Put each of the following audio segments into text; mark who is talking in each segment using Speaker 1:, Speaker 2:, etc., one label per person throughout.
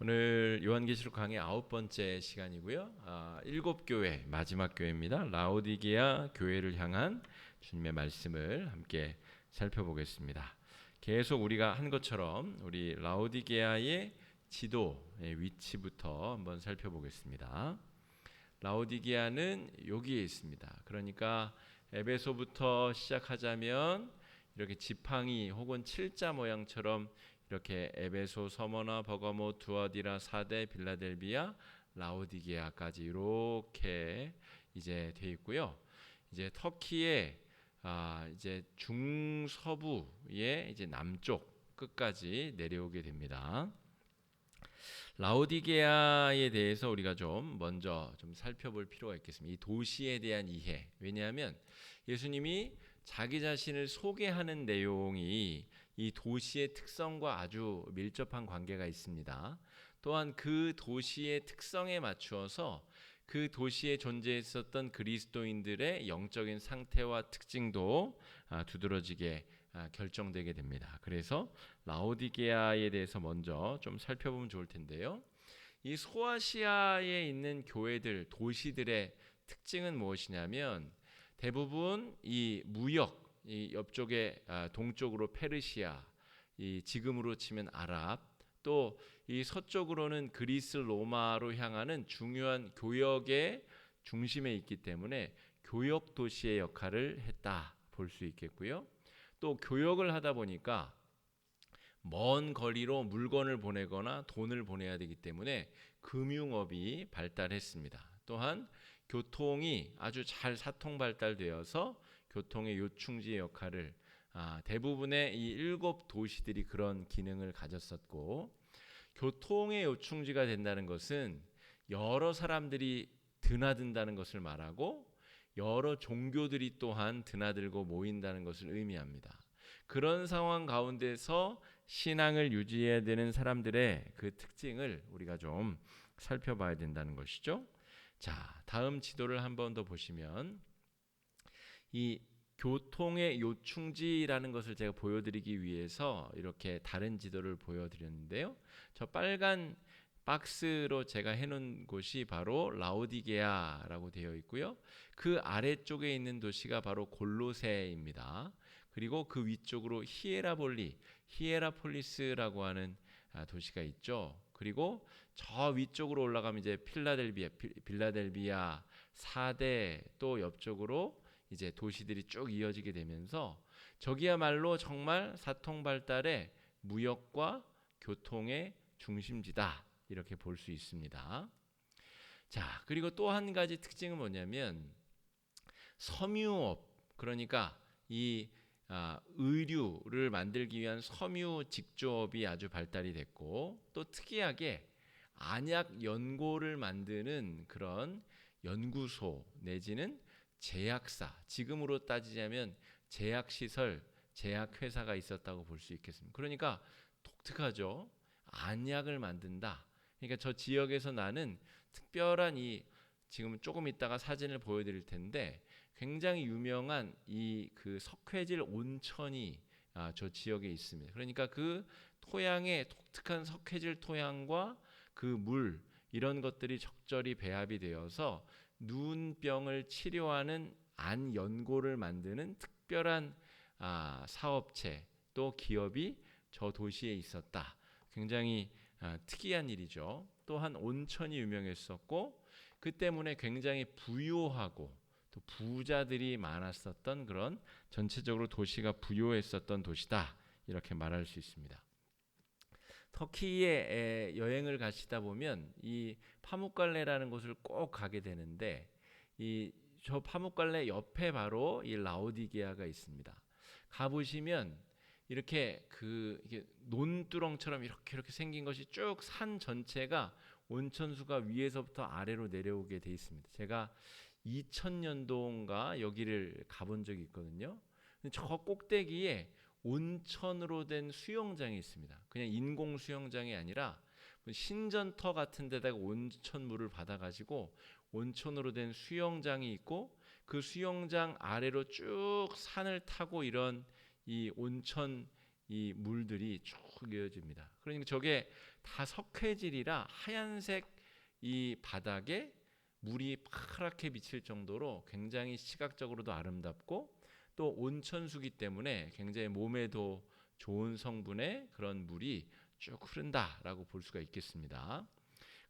Speaker 1: 오늘 요한계시록 강의 9번째 시간이고요. 7교회 마지막 교회입니다. 라오디게아 교회를 향한 주님의 말씀을 함께 살펴보겠습니다. 계속 우리가 한 것처럼 우리 라오디게아의 지도의 위치부터 한번 살펴보겠습니다. 라오디게아는 여기에 있습니다. 그러니까 에베소부터 시작하자면 이렇게 지팡이 혹은 칠자 모양처럼 이렇게 에베소, 서머나, 버가모, 두아디라, 사데, 빌라델비아, 라오디게아까지 이렇게 이제 돼 있고요. 이제 터키의 이제 중서부의 이제 남쪽 끝까지 내려오게 됩니다. 라오디게아에 대해서 우리가 좀 먼저 좀 살펴볼 필요가 있겠습니다. 이 도시에 대한 이해. 왜냐하면 예수님이 자기 자신을 소개하는 내용이 이 도시의 특성과 아주 밀접한 관계가 있습니다. 또한 그 도시의 특성에 맞추어서 그 도시에 존재했었던 그리스도인들의 영적인 상태와 특징도 두드러지게 결정되게 됩니다. 그래서 라오디게아에 대해서 먼저 좀 살펴보면 좋을 텐데요. 이 소아시아에 있는 교회들, 도시들의 특징은 무엇이냐면 대부분 이 무역, 이 옆쪽에 동쪽으로 페르시아, 이 지금으로 치면 아랍, 또 이 서쪽으로는 그리스 로마로 향하는 중요한 교역의 중심에 있기 때문에 교역 도시의 역할을 했다 볼 수 있겠고요. 또 교역을 하다 보니까 먼 거리로 물건을 보내거나 돈을 보내야 되기 때문에 금융업이 발달했습니다. 또한 교통이 아주 잘 사통 발달되어서 교통의 요충지의 역할을 대부분의 이 7도시들이 그런 기능을 가졌었고, 교통의 요충지가 된다는 것은 여러 사람들이 드나든다는 것을 말하고 여러 종교들이 또한 드나들고 모인다는 것을 의미합니다. 그런 상황 가운데서 신앙을 유지해야 되는 사람들의 그 특징을 우리가 좀 살펴봐야 된다는 것이죠. 자, 다음 지도를 한 번 더 보시면 이 교통의 요충지라는 것을 제가 보여드리기 위해서 이렇게 다른 지도를 보여드렸는데요. 저 빨간 박스로 제가 해놓은 곳이 바로 라오디게아라고 되어 있고요. 그 아래쪽에 있는 도시가 바로 골로새입니다. 그리고 그 위쪽으로 히에라폴리스라고 하는 도시가 있죠. 그리고 저 위쪽으로 올라가면 이제 빌라델비아, 사데, 또 옆쪽으로 이제 도시들이 쭉 이어지게 되면서 저기야말로 정말 사통 발달의 무역과 교통의 중심지다, 이렇게 볼 수 있습니다. 자, 그리고 또 한 가지 특징은 뭐냐면 섬유업, 그러니까 이 의류를 만들기 위한 섬유 직조업이 아주 발달이 됐고, 또 특이하게 안약 연고를 만드는 그런 연구소 내지는 제약사, 지금으로 따지자면 제약시설, 제약회사가 있었다고 볼 수 있겠습니다. 그러니까 독특하죠. 안약을 만든다. 그러니까 저 지역에서 나는 특별한 지금 조금 있다가 사진을 보여드릴 텐데 굉장히 유명한 이 그 석회질 온천이 저 지역에 있습니다. 그러니까 그 토양의 독특한 석회질 토양과 그 물, 이런 것들이 적절히 배합이 되어서 눈병을 치료하는 안 연고를 만드는 특별한 사업체, 또 기업이 저 도시에 있었다. 굉장히 특이한 일이죠. 또한 온천이 유명했었고, 그 때문에 굉장히 부유하고 또 부자들이 많았었던, 그런 전체적으로 도시가 부유했었던 도시다, 이렇게 말할 수 있습니다. 터키에 여행을 가시다 보면 이 파묵갈레라는 곳을 꼭 가게 되는데, 저 파묵갈레 옆에 바로 이 라오디게아가 있습니다. 가보시면 이렇게 이게 논두렁처럼 이렇게 생긴 것이 쭉 산 전체가 온천수가 위에서부터 아래로 내려오게 돼 있습니다. 제가 2000년도인가 여기를 가본 적이 있거든요. 저 꼭대기에 온천으로 된 수영장이 있습니다. 그냥 인공 수영장이 아니라 신전터 같은 데다가 온천물을 받아가지고 온천으로 된 수영장이 있고, 그 수영장 아래로 쭉 산을 타고 이런 이 온천 이 물들이 쭉 이어집니다. 그러니까 저게 다 석회질이라 하얀색 이 바닥에 물이 파랗게 비칠 정도로 굉장히 시각적으로도 아름답고 또 온천수기 때문에 굉장히 몸에도 좋은 성분의 그런 물이 쭉 흐른다라고 볼 수가 있겠습니다.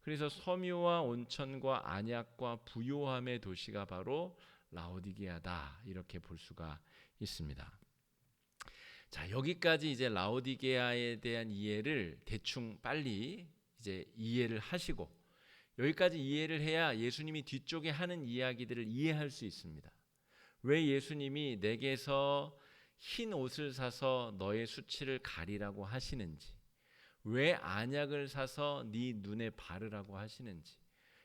Speaker 1: 그래서 섬유와 온천과 안약과 부요함의 도시가 바로 라오디게아다 이렇게 볼 수가 있습니다. 자, 여기까지 이제 라오디게아에 대한 이해를 대충 빨리 이제 이해를 하시고, 여기까지 이해를 해야 예수님이 뒤쪽에 하는 이야기들을 이해할 수 있습니다. 왜 예수님이 내게서 흰 옷을 사서 너의 수치를 가리라고 하시는지, 왜 안약을 사서 네 눈에 바르라고 하시는지,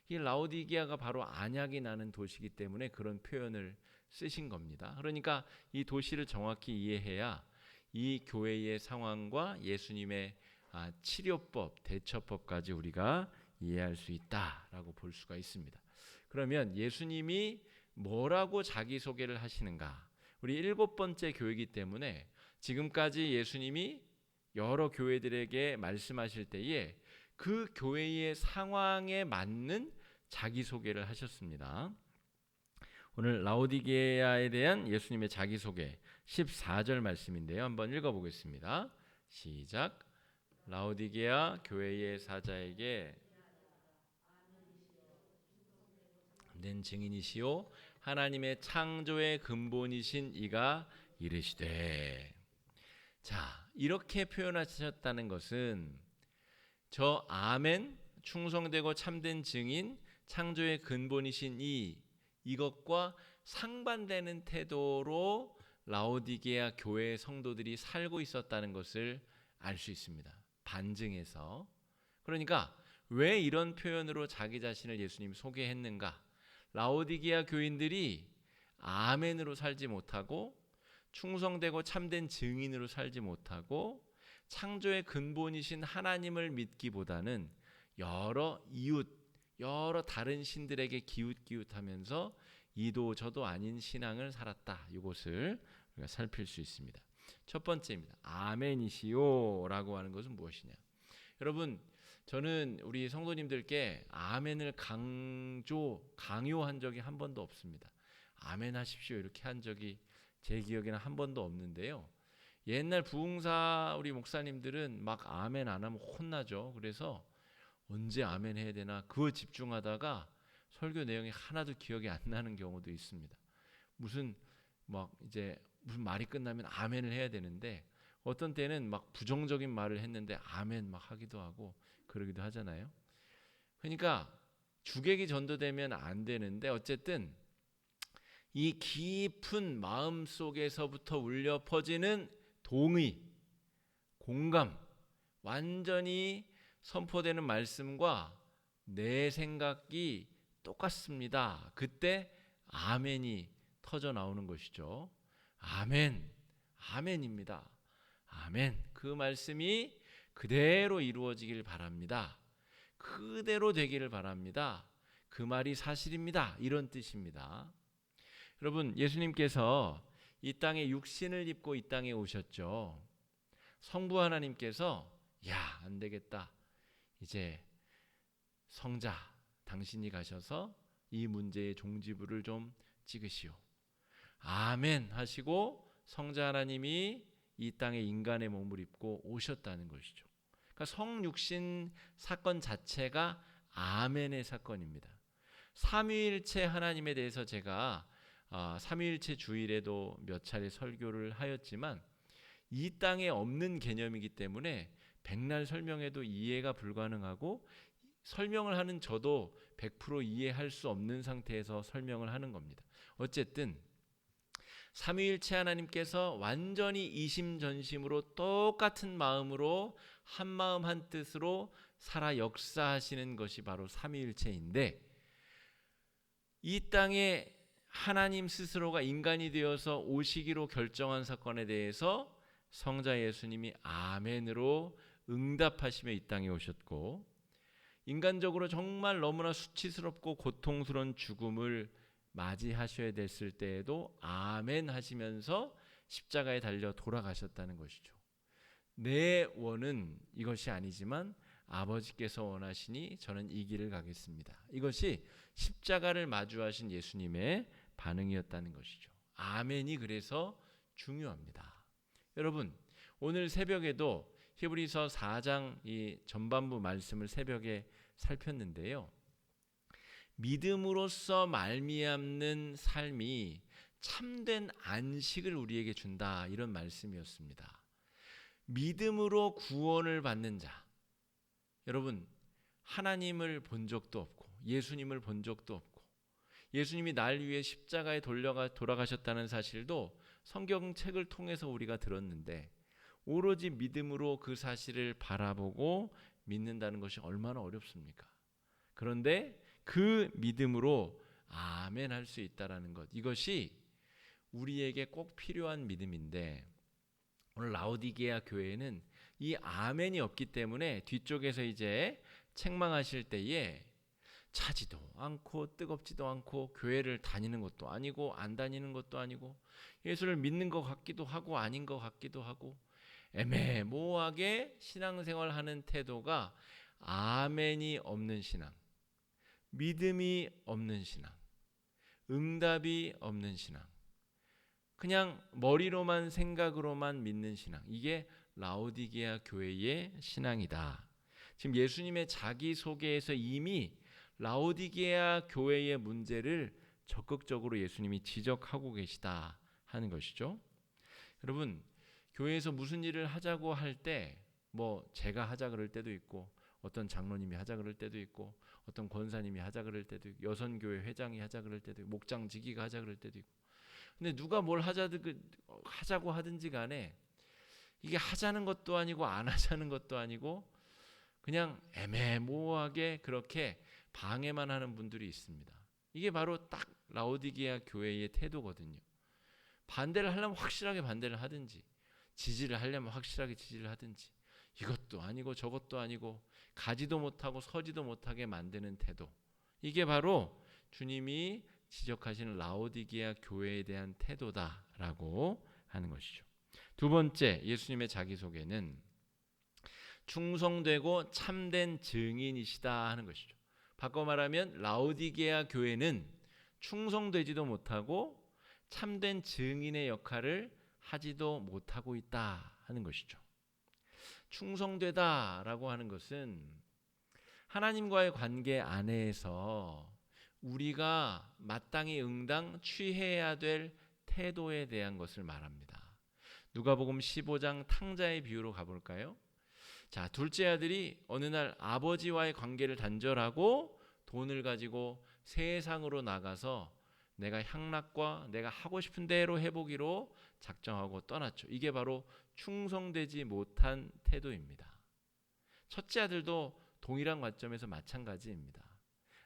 Speaker 1: 이 라오디게아가 바로 안약이 나는 도시이기 때문에 그런 표현을 쓰신 겁니다. 그러니까 이 도시를 정확히 이해해야 이 교회의 상황과 예수님의 치료법, 대처법까지 우리가 이해할 수 있다라고 볼 수가 있습니다. 그러면 예수님이 뭐라고 자기소개를 하시는가? 우리 7번째 교회이기 때문에 지금까지 예수님이 여러 교회들에게 말씀하실 때에 그 교회의 상황에 맞는 자기소개를 하셨습니다. 오늘 라오디게아에 대한 예수님의 자기소개 14절 말씀인데요. 한번 읽어보겠습니다. 시작. 라오디게아 교회의 사자에게 된 증인이시오 하나님의 창조의 근본이신 이가 이르시되. 자, 이렇게 표현하셨다는 것은 저 아멘, 충성되고 참된 증인, 창조의 근본이신 이것과 상반되는 태도로 라오디게아 교회의 성도들이 살고 있었다는 것을 알 수 있습니다. 반증해서. 그러니까 왜 이런 표현으로 자기 자신을 예수님이 소개했는가? 라오디게아 교인들이 아멘으로 살지 못하고 충성되고 참된 증인으로 살지 못하고 창조의 근본이신 하나님을 믿기보다는 여러 이웃, 여러 다른 신들에게 기웃기웃하면서 이도 저도 아닌 신앙을 살았다. 이것을 우리가 살필 수 있습니다. 첫 번째입니다. 아멘이시오 라고 하는 것은 무엇이냐? 여러분, 저는 우리 성도님들께 아멘을 강요한 적이 한 번도 없습니다. 아멘 하십시오 이렇게 한 적이 제 기억에는 한 번도 없는데요. 옛날 부흥사 우리 목사님들은 막 아멘 안 하면 혼나죠. 그래서 언제 아멘 해야 되나 그거 집중하다가 설교 내용이 하나도 기억이 안 나는 경우도 있습니다. 무슨 말이 끝나면 아멘을 해야 되는데 어떤 때는 막 부정적인 말을 했는데 아멘 막 하기도 하고 그러기도 하잖아요. 그러니까 주객이 전도되면 안 되는데 어쨌든 이 깊은 마음 속에서부터 울려 퍼지는 동의, 공감, 완전히 선포되는 말씀과 내 생각이 똑같습니다. 그때 아멘이 터져 나오는 것이죠. 아멘, 아멘입니다. 아멘. 그 말씀이 그대로 이루어지길 바랍니다. 그대로 되기를 바랍니다. 그 말이 사실입니다. 이런 뜻입니다. 여러분, 예수님께서 이 땅에 육신을 입고 이 땅에 오셨죠. 성부 하나님께서 안 되겠다. 이제 성자 당신이 가셔서 이 문제의 종지부를 좀 찍으시오. 아멘 하시고 성자 하나님이 이 땅에 인간의 몸을 입고 오셨다는 것이죠. 그러니까 성육신 사건 자체가 아멘의 사건입니다. 삼위일체 하나님에 대해서 제가 삼위일체 주일에도 몇 차례 설교를 하였지만 이 땅에 없는 개념이기 때문에 백날 설명해도 이해가 불가능하고 설명을 하는 저도 100% 이해할 수 없는 상태에서 설명을 하는 겁니다. 어쨌든 삼위일체 하나님께서 완전히 이심전심으로 똑같은 마음으로 한 마음 한 뜻으로 살아 역사하시는 것이 바로 삼위일체인데 이 땅에 하나님 스스로가 인간이 되어서 오시기로 결정한 사건에 대해서 성자 예수님이 아멘으로 응답하시며 이 땅에 오셨고 인간적으로 정말 너무나 수치스럽고 고통스러운 죽음을 맞이하셔야 됐을 때에도 아멘 하시면서 십자가에 달려 돌아가셨다는 것이죠. 내 원은 이것이 아니지만 아버지께서 원하시니 저는 이 길을 가겠습니다. 이것이 십자가를 마주하신 예수님의 반응이었다는 것이죠. 아멘이 그래서 중요합니다. 여러분, 오늘 새벽에도 히브리서 4장 이 전반부 말씀을 새벽에 살폈는데요. 믿음으로써 말미암는 삶이 참된 안식을 우리에게 준다, 이런 말씀이었습니다. 믿음으로 구원을 받는 자, 여러분, 하나님을 본 적도 없고 예수님을 본 적도 없고 예수님이 날 위해 십자가에 돌아가셨다는 사실도 성경책을 통해서 우리가 들었는데, 오로지 믿음으로 그 사실을 바라보고 믿는다는 것이 얼마나 어렵습니까? 그런데 그 믿음으로 아멘 할 수 있다라는 것, 이것이 우리에게 꼭 필요한 믿음인데, 오늘 라오디게아 교회에는 이 아멘이 없기 때문에 뒤쪽에서 이제 책망하실 때에 차지도 않고 뜨겁지도 않고 교회를 다니는 것도 아니고 안 다니는 것도 아니고 예수를 믿는 것 같기도 하고 아닌 것 같기도 하고 애매모호하게 신앙생활하는 태도가 아멘이 없는 신앙, 믿음이 없는 신앙, 응답이 없는 신앙, 그냥 머리로만 생각으로만 믿는 신앙, 이게 라오디게아 교회의 신앙이다. 지금 예수님의 자기소개에서 이미 라오디게아 교회의 문제를 적극적으로 예수님이 지적하고 계시다 하는 것이죠. 여러분, 교회에서 무슨 일을 하자고 할 때 제가 하자 그럴 때도 있고 어떤 장로님이 하자 그럴 때도 있고 어떤 권사님이 하자 그럴 때도 있고 여선교회 회장이 하자 그럴 때도 있고 목장지기가 하자 그럴 때도 있고, 근데 누가 뭘 하자고 하든지 간에 이게 하자는 것도 아니고 안 하자는 것도 아니고 그냥 애매모호하게 그렇게 방해만 하는 분들이 있습니다. 이게 바로 딱 라오디게아 교회의 태도거든요. 반대를 하려면 확실하게 반대를 하든지, 지지를 하려면 확실하게 지지를 하든지, 이것도 아니고 저것도 아니고 가지도 못하고 서지도 못하게 만드는 태도, 이게 바로 주님이 지적하시는 라오디게아 교회에 대한 태도다라고 하는 것이죠. 두 번째, 예수님의 자기소개는 충성되고 참된 증인이시다 하는 것이죠. 바꿔 말하면 라오디게아 교회는 충성되지도 못하고 참된 증인의 역할을 하지도 못하고 있다 하는 것이죠. 충성되다라고 하는 것은 하나님과의 관계 안에서 우리가 마땅히 응당 취해야 될 태도에 대한 것을 말합니다. 누가복음 15장 탕자의 비유로 가볼까요? 자, 둘째 아들이 어느 날 아버지와의 관계를 단절하고 돈을 가지고 세상으로 나가서 내가 향락과 내가 하고 싶은 대로 해보기로 작정하고 떠났죠. 이게 바로 충성되지 못한 태도입니다. 첫째 아들도 동일한 관점에서 마찬가지입니다.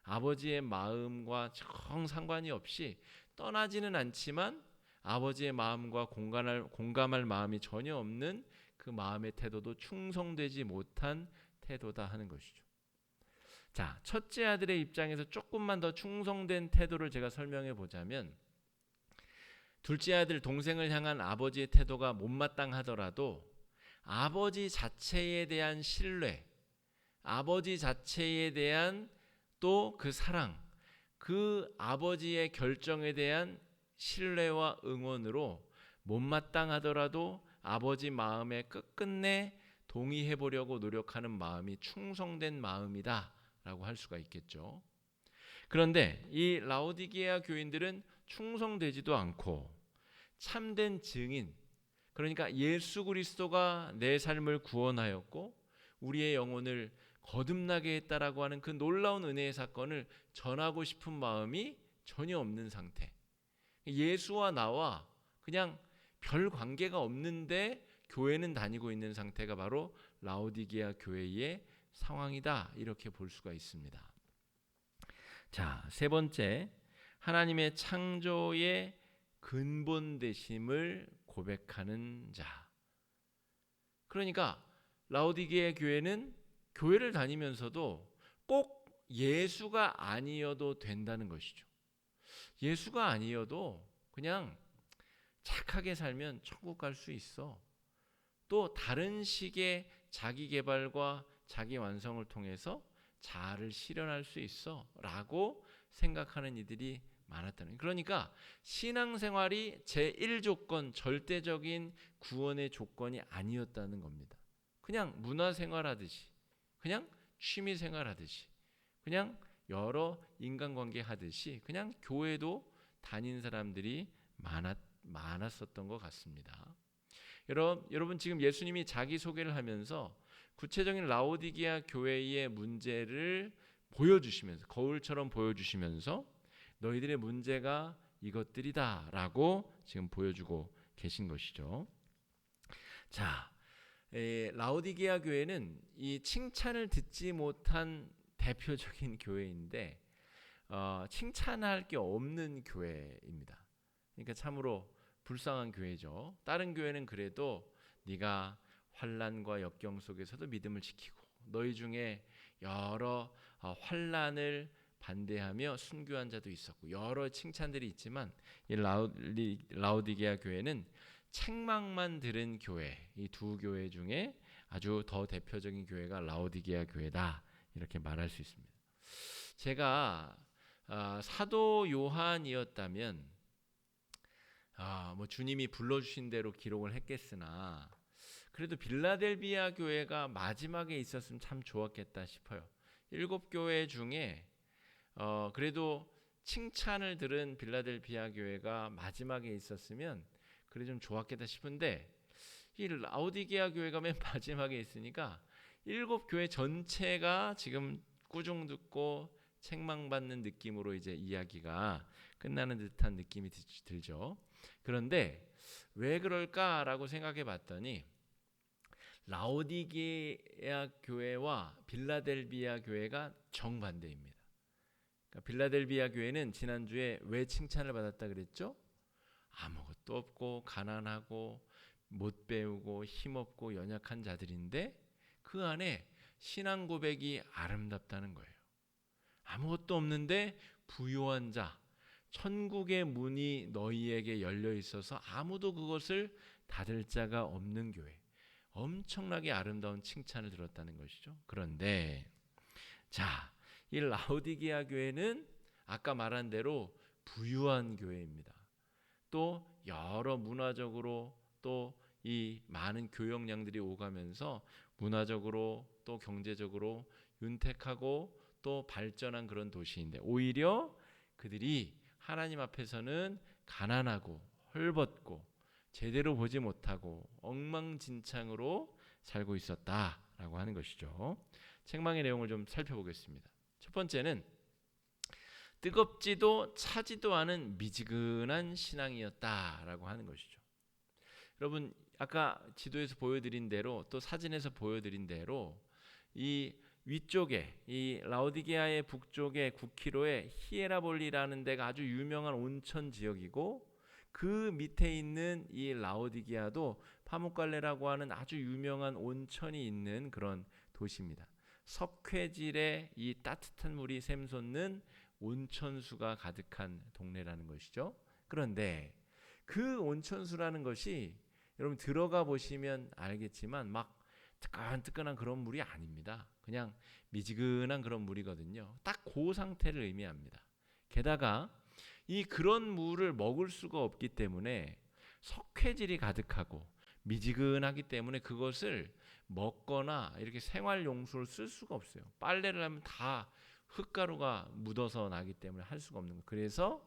Speaker 1: 아버지의 마음과 정 상관이 없이 떠나지는 않지만 아버지의 마음과 공감할 마음이 전혀 없는 그 마음의 태도도 충성되지 못한 태도다 하는 것이죠. 자, 첫째 아들의 입장에서 조금만 더 충성된 태도를 제가 설명해 보자면, 둘째 아들 동생을 향한 아버지의 태도가 못마땅하더라도 아버지 자체에 대한 신뢰, 아버지 자체에 대한 또 그 사랑, 그 아버지의 결정에 대한 신뢰와 응원으로 못마땅하더라도 아버지 마음에 끝끝내 동의해 보려고 노력하는 마음이 충성된 마음이다 라고 할 수가 있겠죠. 그런데 이 라오디게아 교인들은 충성되지도 않고 참된 증인, 그러니까 예수 그리스도가 내 삶을 구원하였고 우리의 영혼을 거듭나게 했다라고 하는 그 놀라운 은혜의 사건을 전하고 싶은 마음이 전혀 없는 상태, 예수와 나와 그냥 별 관계가 없는데 교회는 다니고 있는 상태가 바로 라오디게아 교회의 상황이다, 이렇게 볼 수가 있습니다. 자, 세 번째, 하나님의 창조의 근본 되심을 고백하는 자. 그러니까 라오디게아 교회는 교회를 다니면서도 꼭 예수가 아니어도 된다는 것이죠. 예수가 아니어도 그냥 착하게 살면 천국 갈 수 있어. 또 다른 식의 자기 개발과 자기 완성을 통해서 자아를 실현할 수 있어라고 생각하는 이들이 많았다는. 그러니까 신앙생활이 제1조건, 절대적인 구원의 조건이 아니었다는 겁니다. 그냥 문화생활하듯이, 그냥 취미생활하듯이, 그냥 여러 인간관계 하듯이 그냥 교회도 다닌 사람들이 많았었던 것 같습니다. 여러분 지금 예수님이 자기소개를 하면서 구체적인 라오디게아 교회의 문제를 보여주시면서, 거울처럼 보여주시면서 너희들의 문제가 이것들이다 라고 지금 보여주고 계신 것이죠. 자, 라오디게아 교회는 이 칭찬을 듣지 못한 대표적인 교회인데 칭찬할 게 없는 교회입니다. 그러니까 참으로 불쌍한 교회죠. 다른 교회는 그래도 네가 환난과 역경 속에서도 믿음을 지키고 너희 중에 여러 환난을 반대하며 순교한 자도 있었고 여러 칭찬들이 있지만 이 라오디게아 교회는 책망만 들은 교회, 이 두 교회 중에 아주 더 대표적인 교회가 라오디게아 교회다 이렇게 말할 수 있습니다. 제가 사도 요한이었다면 뭐 주님이 불러주신 대로 기록을 했겠으나 그래도 빌라델비아 교회가 마지막에 있었으면 참 좋았겠다 싶어요. 7교회 중에 그래도 칭찬을 들은 빌라델비아 교회가 마지막에 있었으면 그래 좀 좋았겠다 싶은데 이 라오디게아 교회가 맨 마지막에 있으니까 7교회 전체가 지금 꾸중 듣고 책망받는 느낌으로 이제 이야기가 끝나는 듯한 느낌이 들죠. 그런데 왜 그럴까라고 생각해 봤더니 라오디게아 교회와 빌라델비아 교회가 정반대입니다. 그러니까 빌라델비아 교회는 지난주에 왜 칭찬을 받았다 그랬죠? 아무것도 없고 가난하고 못 배우고 힘없고 연약한 자들인데 그 안에 신앙 고백이 아름답다는 거예요. 아무것도 없는데 부유한 자, 천국의 문이 너희에게 열려 있어서 아무도 그것을 닫을 자가 없는 교회. 엄청나게 아름다운 칭찬을 들었다는 것이죠. 그런데 자, 이 라오디게아 교회는 아까 말한 대로 부유한 교회입니다. 또 여러 문화적으로 또 이 많은 교역량들이 오가면서 문화적으로 또 경제적으로 윤택하고 또 발전한 그런 도시인데 오히려 그들이 하나님 앞에서는 가난하고 헐벗고 제대로 보지 못하고 엉망진창으로 살고 있었다라고 하는 것이죠. 책망의 내용을 좀 살펴보겠습니다. 첫 번째는 뜨겁지도 차지도 않은 미지근한 신앙이었다라고 하는 것이죠. 여러분 아까 지도에서 보여드린 대로 또 사진에서 보여드린 대로 이 위쪽에 이 라오디게아의 북쪽에 9km의 히에라볼리라는 데가 아주 유명한 온천 지역이고 그 밑에 있는 이 라오디게아도 파묵갈레라고 하는 아주 유명한 온천이 있는 그런 도시입니다. 석회질에 이 따뜻한 물이 샘솟는 온천수가 가득한 동네라는 것이죠. 그런데 그 온천수라는 것이 여러분 들어가 보시면 알겠지만 막 뜨끈뜨끈한 그런 물이 아닙니다. 그냥 미지근한 그런 물이거든요. 딱 그 상태를 의미합니다. 게다가 이 그런 물을 먹을 수가 없기 때문에 석회질이 가득하고 미지근하기 때문에 그것을 먹거나 이렇게 생활용수로 쓸 수가 없어요. 빨래를 하면 다 흙가루가 묻어서 나기 때문에 할 수가 없는 거예요. 그래서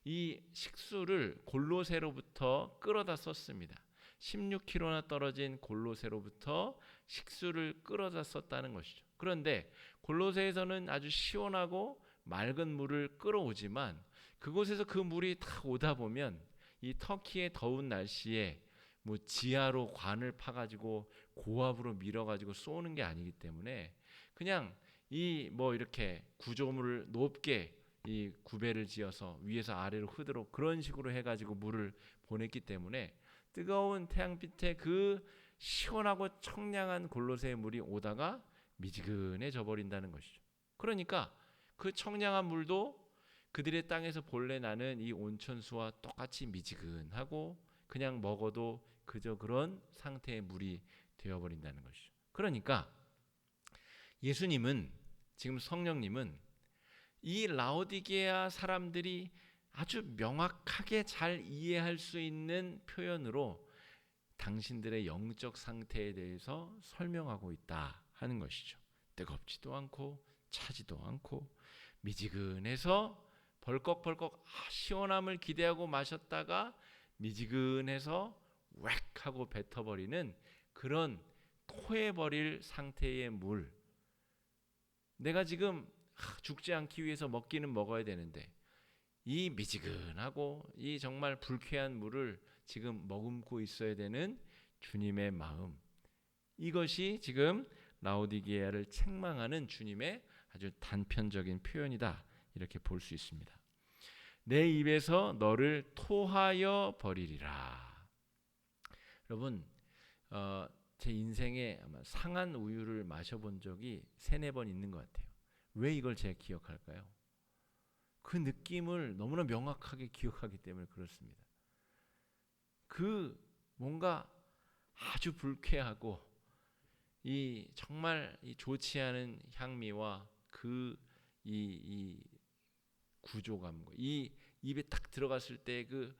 Speaker 1: 이 식수를 골로새로부터 끌어다 썼습니다. 16km나 떨어진 골로새로부터 식수를 끌어다 썼다는 것이죠. 그런데 골로새에서는 아주 시원하고 맑은 물을 끌어오지만 그곳에서 그 물이 다 오다 보면 이 터키의 더운 날씨에 뭐 지하로 관을 파가지고 고압으로 밀어가지고 쏘는 게 아니기 때문에 그냥 이 뭐 이렇게 구조물을 높게 이 구배를 지어서 위에서 아래로 흐르도록 그런 식으로 해가지고 물을 보냈기 때문에 뜨거운 태양빛에 그 시원하고 청량한 골로새의 물이 오다가 미지근해져 버린다는 것이죠. 그러니까 그 청량한 물도 그들의 땅에서 본래 나는 이 온천수와 똑같이 미지근하고 그냥 먹어도 그저 그런 상태의 물이 되어버린다는 것이죠. 그러니까 예수님은, 지금 성령님은 이 라오디게아 사람들이 아주 명확하게 잘 이해할 수 있는 표현으로 당신들의 영적 상태에 대해서 설명하고 있다 하는 것이죠. 뜨겁지도 않고 차지도 않고 미지근해서 벌컥벌컥 시원함을 기대하고 마셨다가 미지근해서 웩 하고 뱉어버리는 그런 토해버릴 상태의 물. 내가 지금 죽지 않기 위해서 먹기는 먹어야 되는데 이 미지근하고 이 정말 불쾌한 물을 지금 머금고 있어야 되는 주님의 마음, 이것이 지금 라오디게아를 책망하는 주님의 아주 단편적인 표현이다, 이렇게 볼 수 있습니다. 내 입에서 너를 토하여 버리리라. 여러분, 제 인생에 아마 상한 우유를 마셔본 적이 3-4번 있는 것 같아요. 왜 이걸 제가 기억할까요? 그 느낌을 너무나 명확하게 기억하기 때문에 그렇습니다. 그 뭔가 아주 불쾌하고 이 정말 이 좋지 않은 향미와 그 이 구조감과 이 입에 딱 들어갔을 때 그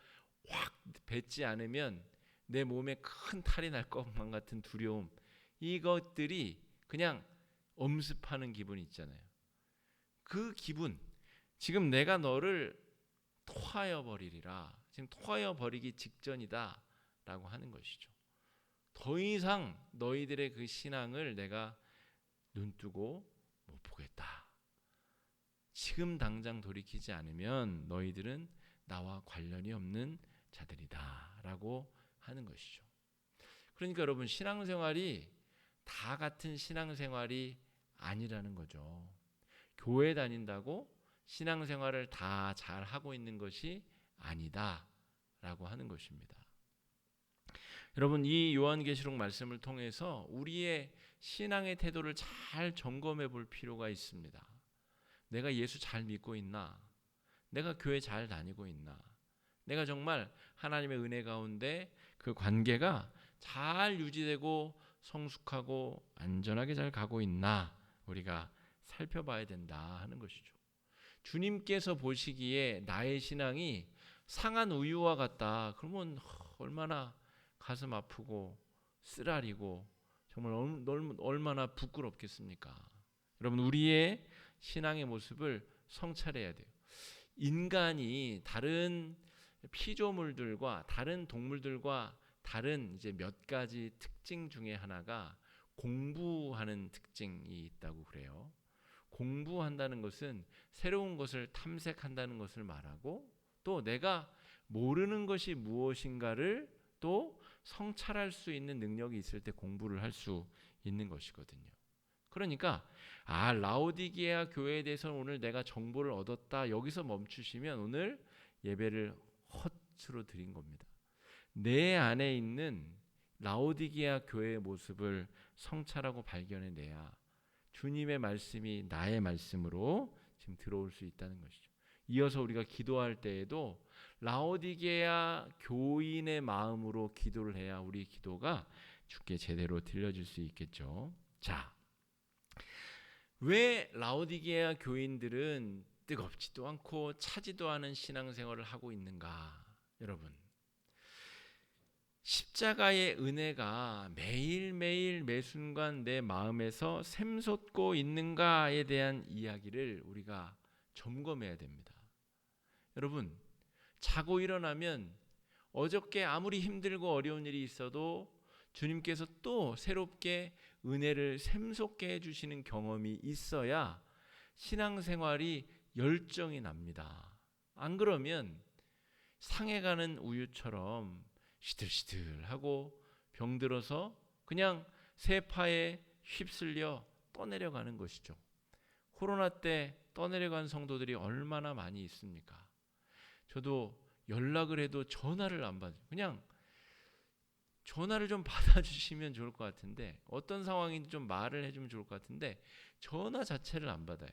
Speaker 1: 확 뱉지 않으면 내 몸에 큰 탈이 날 것만 같은 두려움, 이것들이 그냥 엄습하는 기분이 있잖아요. 그 기분, 지금 내가 너를 토하여 버리리라, 지금 토하여 버리기 직전이다 라고 하는 것이죠. 더 이상 너희들의 그 신앙을 내가 눈뜨고 못 보겠다. 지금 당장 돌이키지 않으면 너희들은 나와 관련이 없는 자들이다 라고 하는 것이죠. 그러니까 여러분, 신앙생활이 다 같은 신앙생활이 아니라는 거죠. 교회 다닌다고 신앙생활을 다 잘하고 있는 것이 아니다 라고 하는 것입니다. 여러분, 이 요한계시록 말씀을 통해서 우리의 신앙의 태도를 잘 점검해 볼 필요가 있습니다. 내가 예수 잘 믿고 있나? 내가 교회 잘 다니고 있나? 내가 정말 하나님의 은혜 가운데 그 관계가 잘 유지되고 성숙하고 안전하게 잘 가고 있나? 우리가 살펴봐야 된다 하는 것이죠. 주님께서 보시기에 나의 신앙이 상한 우유와 같다, 그러면 얼마나 가슴 아프고 쓰라리고 정말 얼마나 부끄럽겠습니까? 여러분, 우리의 신앙의 모습을 성찰해야 돼요. 인간이 다른 피조물들과 다른 동물들과 다른 이제 몇 가지 특징 중에 하나가 공부하는 특징이 있다고 그래요. 공부한다는 것은 새로운 것을 탐색한다는 것을 말하고, 또 내가 모르는 것이 무엇인가를 또 성찰할 수 있는 능력이 있을 때 공부를 할 수 있는 것이거든요. 그러니까 라오디게아 교회에 대해서 오늘 내가 정보를 얻었다, 여기서 멈추시면 오늘 예배를 헛으로 드린 겁니다. 내 안에 있는 라오디게아 교회의 모습을 성찰하고 발견해내야 주님의 말씀이 나의 말씀으로 지금 들어올 수 있다는 것이죠. 이어서 우리가 기도할 때에도 라오디게아 교인의 마음으로 기도를 해야 우리 기도가 주께 제대로 들려질 수 있겠죠. 자, 왜 라오디게아 교인들은 뜨겁지도 않고 차지도 않은 신앙생활을 하고 있는가? 여러분, 십자가의 은혜가 매일매일 매순간 내 마음에서 샘솟고 있는가에 대한 이야기를 우리가 점검해야 됩니다. 여러분, 자고 일어나면 어저께 아무리 힘들고 어려운 일이 있어도 주님께서 또 새롭게 은혜를 샘솟게 해주시는 경험이 있어야 신앙생활이 열정이 납니다. 안 그러면 상해가는 우유처럼 시들시들하고 병들어서 그냥 세파에 휩쓸려 떠내려가는 것이죠. 코로나 때 떠내려간 성도들이 얼마나 많이 있습니까? 저도 연락을 해도 전화를 안 받아요. 그냥 전화를 좀 받아주시면 좋을 것 같은데, 어떤 상황인지 좀 말을 해주면 좋을 것 같은데 전화 자체를 안 받아요.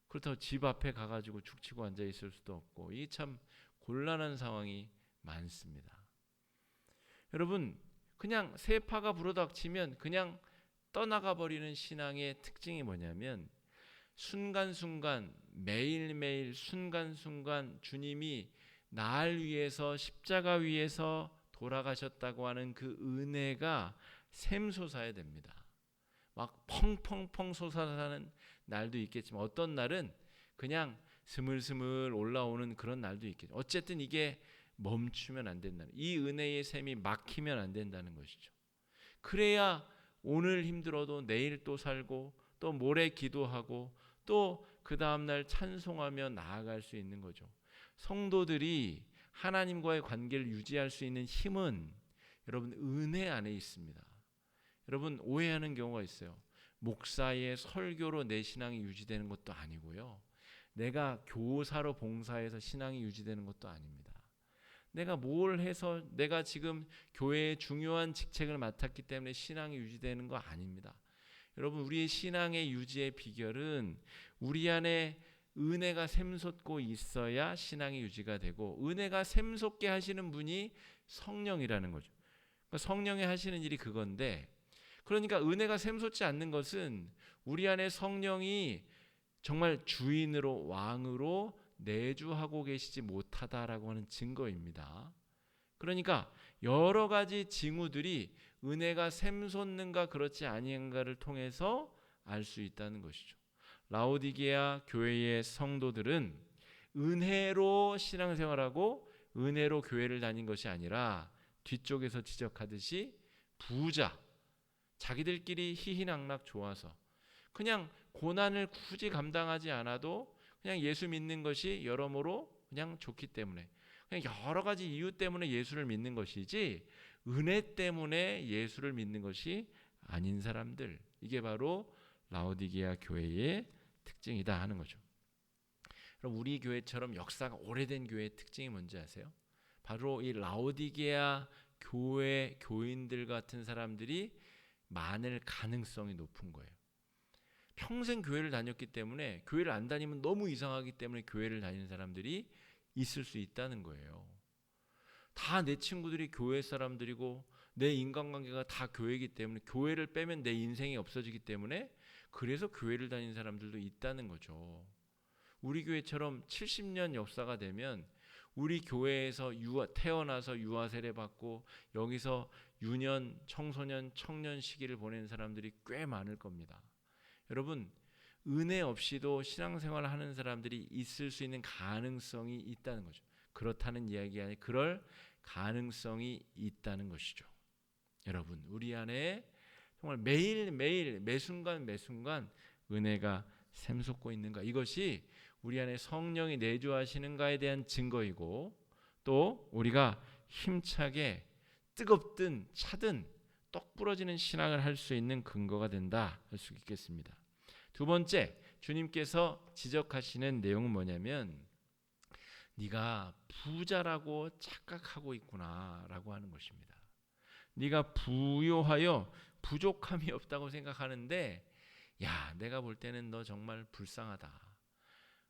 Speaker 1: 그렇다고 집 앞에 가가지고 죽치고 앉아있을 수도 없고, 이게 참 곤란한 상황이 많습니다. 여러분, 그냥 세파가 불어닥치면 그냥 떠나가 버리는 신앙의 특징이 뭐냐면 순간순간 매일매일 순간순간 주님이 날 위해서 십자가 위에서 돌아가셨다고 하는 그 은혜가 샘솟아야 됩니다. 막 펑펑펑 솟아나는 날도 있겠지만 어떤 날은 그냥 스물스물 올라오는 그런 날도 있겠죠. 어쨌든 이게 멈추면 안 된다는, 이 은혜의 샘이 막히면 안 된다는 것이죠. 그래야 오늘 힘들어도 내일 또 살고 또 모레 기도하고 또 그 다음날 찬송하며 나아갈 수 있는 거죠. 성도들이 하나님과의 관계를 유지할 수 있는 힘은 여러분 은혜 안에 있습니다. 여러분 오해하는 경우가 있어요. 목사의 설교로 내 신앙이 유지되는 것도 아니고요. 내가 교사로 봉사해서 신앙이 유지되는 것도 아닙니다. 내가 뭘 해서 내가 지금 교회의 중요한 직책을 맡았기 때문에 신앙이 유지되는 거 아닙니다. 여러분 우리의 신앙의 유지의 비결은 우리 안에 은혜가 샘솟고 있어야 신앙이 유지가 되고, 은혜가 샘솟게 하시는 분이 성령이라는 거죠. 그러니까 성령이 하시는 일이 그건데, 그러니까 은혜가 샘솟지 않는 것은 우리 안에 성령이 정말 주인으로 왕으로 내주하고 계시지 못하다라고 하는 증거입니다. 그러니까 여러 가지 징후들이 은혜가 샘솟는가 그렇지 아니한가를 통해서 알 수 있다는 것이죠. 라오디게아 교회의 성도들은 은혜로 신앙생활하고 은혜로 교회를 다닌 것이 아니라 뒤쪽에서 지적하듯이 부자, 자기들끼리 희희낙낙 좋아서 그냥 고난을 굳이 감당하지 않아도 그냥 예수 믿는 것이 여러모로 그냥 좋기 때문에, 그냥 여러 가지 이유 때문에 예수를 믿는 것이지 은혜 때문에 예수를 믿는 것이 아닌 사람들, 이게 바로 라오디게아 교회의 특징이다 하는 거죠. 그럼 우리 교회처럼 역사가 오래된 교회의 특징이 뭔지 아세요? 바로 이 라오디게아 교회 교인들 같은 사람들이 많을 가능성이 높은 거예요. 평생 교회를 다녔기 때문에, 교회를 안 다니면 너무 이상하기 때문에 교회를 다니는 사람들이 있을 수 있다는 거예요. 다 내 친구들이 교회 사람들이고 내 인간관계가 다 교회이기 때문에, 교회를 빼면 내 인생이 없어지기 때문에 그래서 교회를 다니는 사람들도 있다는 거죠. 우리 교회처럼 70년 역사가 되면 우리 교회에서 태어나서 유아 세례 받고 여기서 유년, 청소년, 청년 시기를 보내는 사람들이 꽤 많을 겁니다. 여러분 은혜 없이도 신앙생활을 하는 사람들이 있을 수 있는 가능성이 있다는 거죠. 그렇다는 이야기 아니, 그럴 가능성이 있다는 것이죠. 여러분 우리 안에 정말 매일매일 매순간 매순간 은혜가 샘솟고 있는가, 이것이 우리 안에 성령이 내주하시는가에 대한 증거이고, 또 우리가 힘차게 뜨겁든 차든 똑 부러지는 신앙을 할 수 있는 근거가 된다 할 수 있겠습니다. 두 번째, 주님께서 지적하시는 내용은 뭐냐면 네가 부자라고 착각하고 있구나라고 하는 것입니다. 네가 부요하여 부족함이 없다고 생각하는데, 야, 내가 볼 때는 너 정말 불쌍하다.